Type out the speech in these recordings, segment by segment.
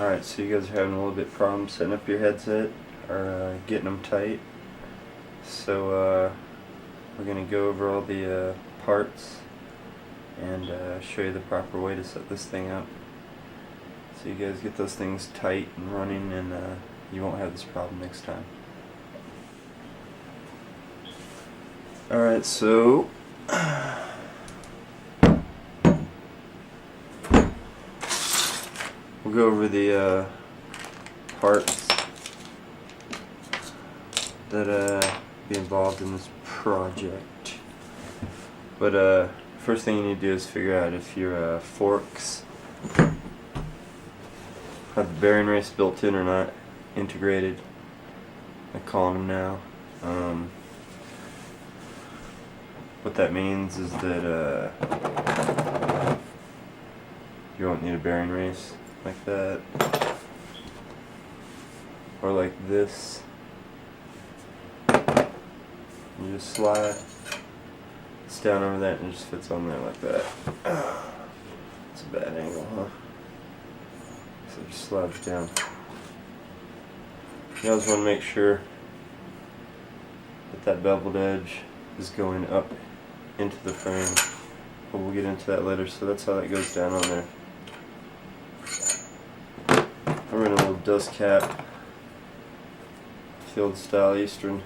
Alright, so you guys are having a little bit of problem setting up your headset or getting them tight. So we're going to go over all the parts and show you the proper way to set this thing up. So you guys get those things tight and running, and you won't have this problem next time. Alright, so we'll go over the parts that be involved in this project. But first thing you need to do is figure out if your forks have the bearing race built in or not, integrated. I'm calling them now. What that means is that you won't need a bearing race like that, or like this. You just slide it's down over that and it just fits on there like that. It's a bad angle, huh? So it just slides down. You always want to make sure that that beveled edge is going up into the frame, but we'll get into that later. So that's how that goes down on there. We're in a little dust cap, field style Eastern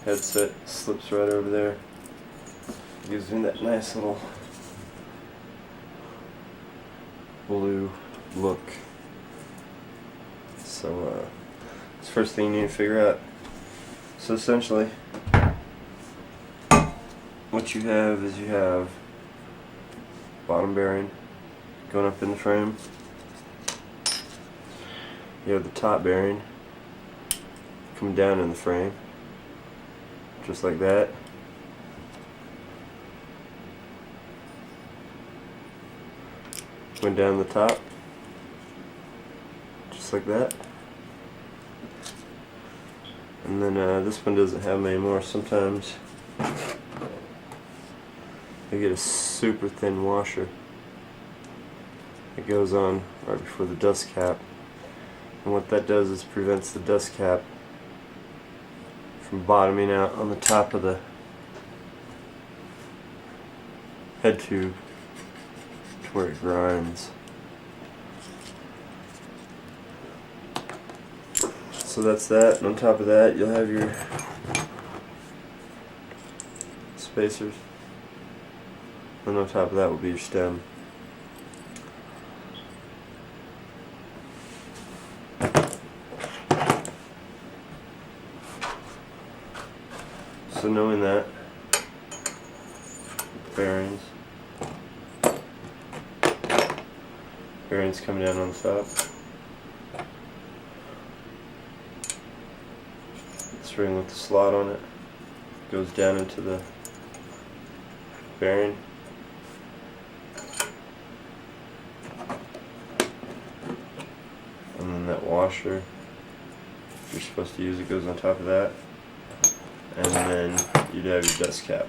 headset, slips right over there. Gives me that nice little blue look. So it's the first thing you need to figure out. So essentially what you have is you have bottom bearing going up in the frame. You have the top bearing coming down in the frame, just like that. Going down the top, just like that. And then this one doesn't have them anymore. Sometimes you get a super thin washer that goes on right before the dust cap. And what that does is prevents the dust cap from bottoming out on the top of the head tube to where it grinds. So that's that, and on top of that you'll have your spacers, and on top of that will be your stem. So knowing that, bearings coming down on the top, string with the slot on it goes down into the bearing, and then that washer, if you're supposed to use it, goes on top of that. And then you'd have your dust cap.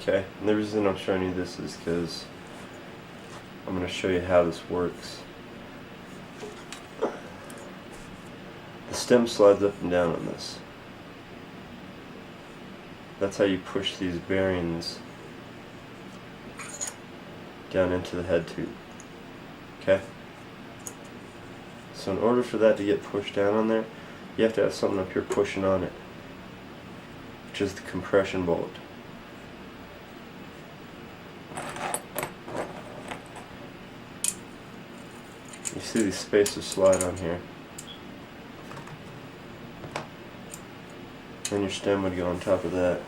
Okay, and the reason I'm showing you this is because I'm going to show you how this works. The stem slides up and down on this. That's how you push these bearings down into the head tube. Okay? So in order for that to get pushed down on there, you have to have something up here pushing on it, which is the compression bolt. You see these spacers slide on here, and your stem would go on top of that.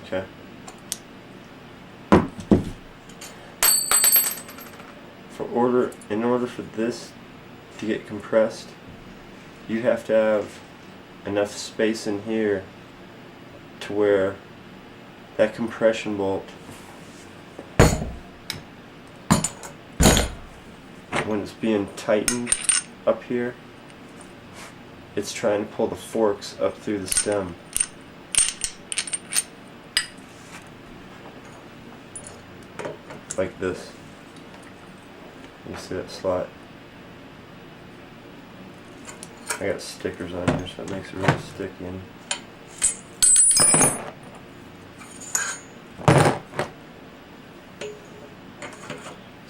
Okay. In order for this to get compressed, you have to have enough space in here to where that compression bolt, when it's being tightened up here, it's trying to pull the forks up through the stem. like this. You see that slot? I got stickers on here, so it makes it really sticky. And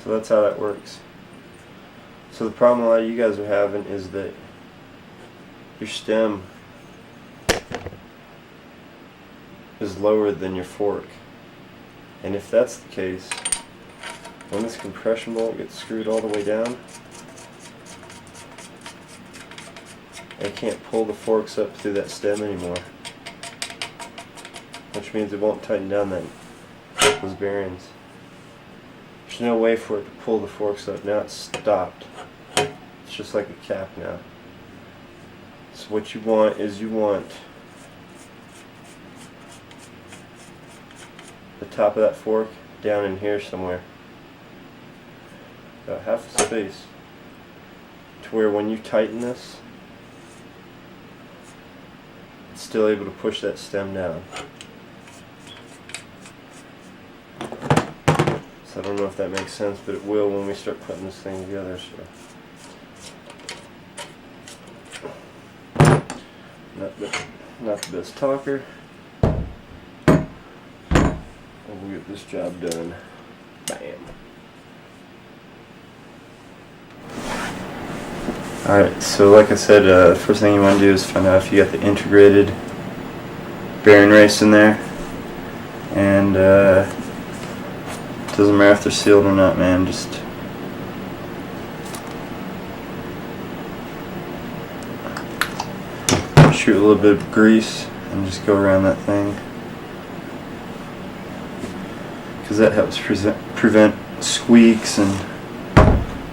so that's how that works. So the problem a lot of you guys are having is that your stem is lower than your fork. And if that's the case, when this compression bolt gets screwed all the way down, I can't pull the forks up through that stem anymore, which means it won't tighten down those bearings. There's no way for it to pull the forks up. Now it's stopped. It's just like a cap now. So what you want is you want the top of that fork down in here somewhere, about half the space, to where when you tighten this, it's still able to push that stem down. So I don't know if that makes sense, but it will when we start putting this thing together. So not the best talker. We'll get this job done. Bam. Alright, so like I said, the first thing you want to do is find out if you got the integrated bearing race in there. And it doesn't matter if they're sealed or not, man. Just shoot a little bit of grease and just go around that thing, because that helps prevent squeaks and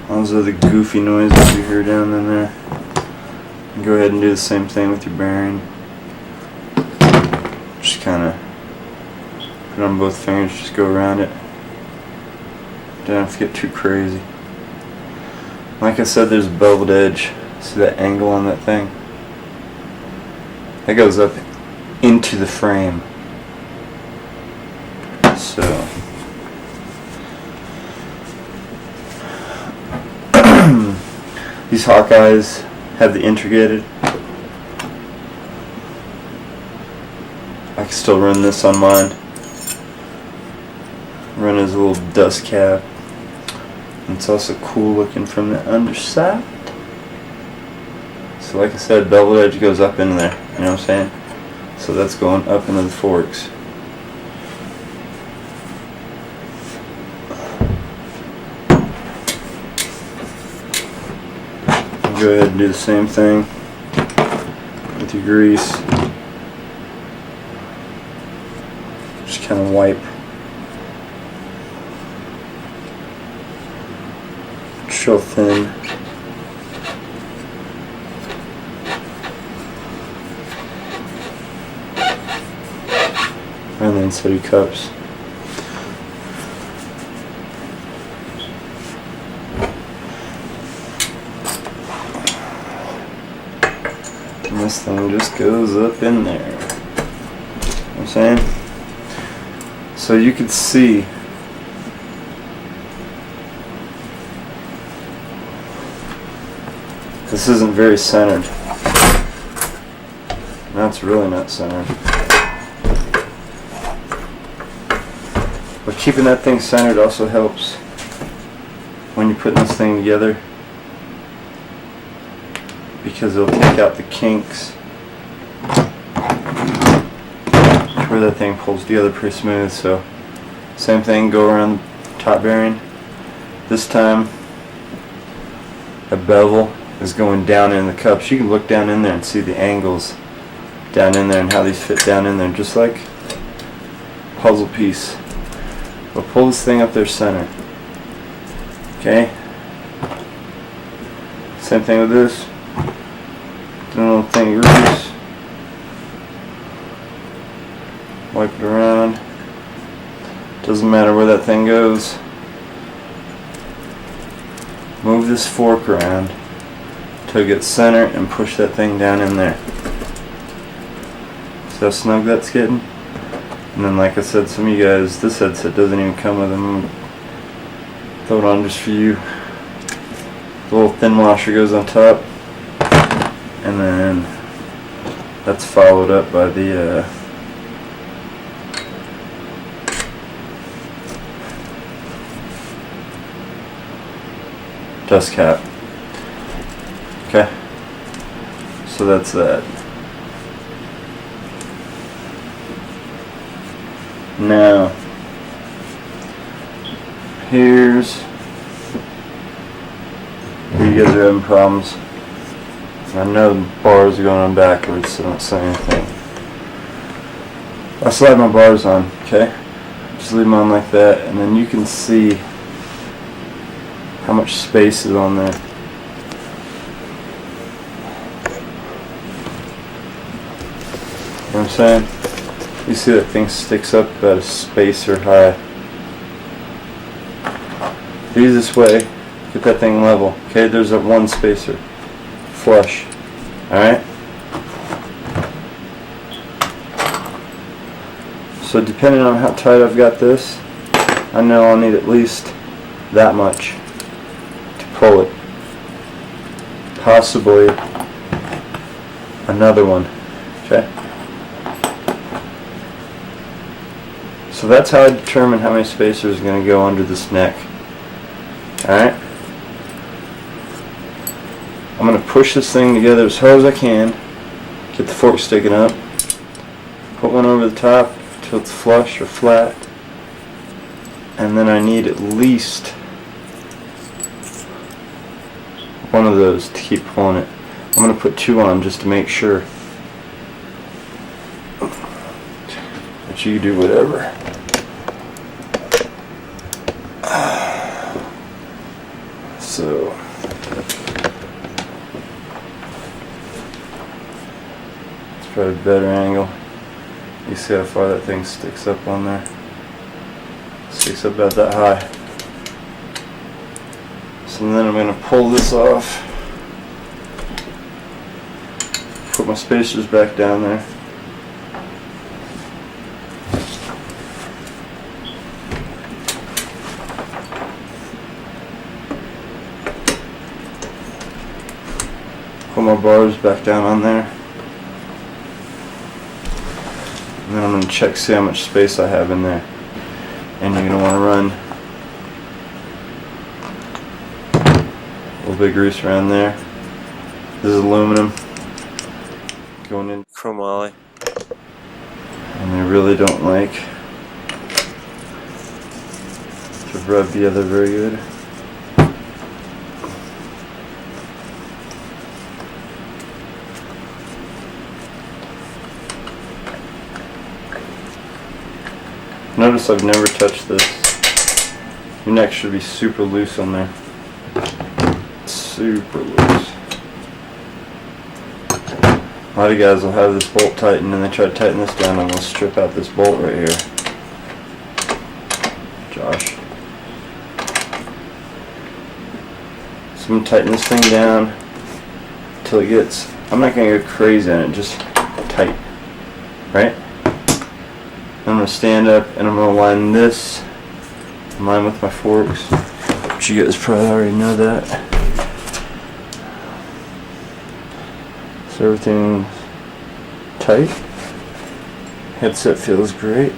all those other goofy noises you hear down in there. And go ahead and do the same thing with your bearing. Just kind of put it on both fingers, just go around it. Don't have to get too crazy. Like I said, there's a beveled edge. See that angle on that thing? That goes up into the frame. So these Hawkeyes have the integrated. I can still run this on mine. Run as a little dust cap. And it's also cool looking from the underside. So like I said, beveled edge goes up into there. You know what I'm saying? So that's going up into the forks. Go ahead and do the same thing with your grease. Just kind of wipe. Real thin. And then set your cups. And this thing just goes up in there. You know what I'm saying? So you can see this isn't very centered. That's really not centered. But keeping that thing centered also helps when you're putting this thing together, because it'll take out the kinks where that thing pulls together pretty smooth. So same thing, go around the top bearing. This time a bevel is going down in the cups. You can look down in there and see the angles down in there and how these fit down in there, just like a puzzle piece. We'll pull this thing up there center. Okay? Same thing with this. Do a little thing of grease. Wipe it around. Doesn't matter where that thing goes. Move this fork around till it gets center and push that thing down in there. See how snug that's getting? And then like I said, some of you guys, this headset doesn't even come with Throw it on just for you. The little thin washer goes on top, and then that's followed up by the dust cap. Okay, so that's that. Now, here's where you guys are having problems. I know the bars are going on backwards, so don't say anything. I slide my bars on, okay? Just leave them on like that, and then you can see how much space is on there. You know what I'm saying? You see that thing sticks up about a spacer high. The easiest way, get that thing level. Okay, there's a one spacer. Flush. Alright? So depending on how tight I've got this, I know I'll need at least that much to pull it. Possibly another one. Okay? So that's how I determine how many spacers are going to go under this neck. Alright? I'm going to push this thing together as hard as I can, get the fork sticking up, put one over the top till it's flush or flat, and then I need at least one of those to keep pulling it. I'm going to put two on just to make sure. But you do whatever. So it's probably a better angle. You see how far that thing sticks up on there? Sticks up about that high. So then I'm going to pull this off. Put my spacers back down there. Put my bars back down on there. And then I'm going to check, see how much space I have in there. And you're going to want to run a little bit of grease around there. This is aluminum going in chromoly. And they really don't like to rub together very good. Notice I've never touched this. Your neck should be super loose on there. Super loose. A lot of guys will have this bolt tightened and they try to tighten this down and they'll strip out this bolt right here. Josh. So I'm going to tighten this thing down until it gets, I'm not going to go crazy on it, just tight. Right? I'm going to stand up and I'm going to line this in line with my forks. But you guys probably already know that. So everything's tight. Headset feels great.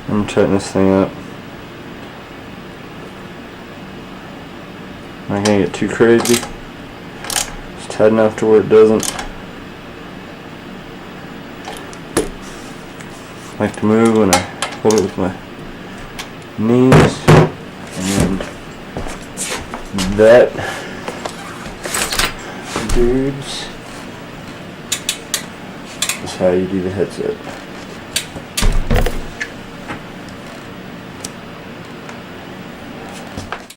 I'm going to tighten this thing up. I'm not going to get too crazy. Just tight enough to where it doesn't like to move when I hold it with my knees. And that, dudes, is how you do the headset.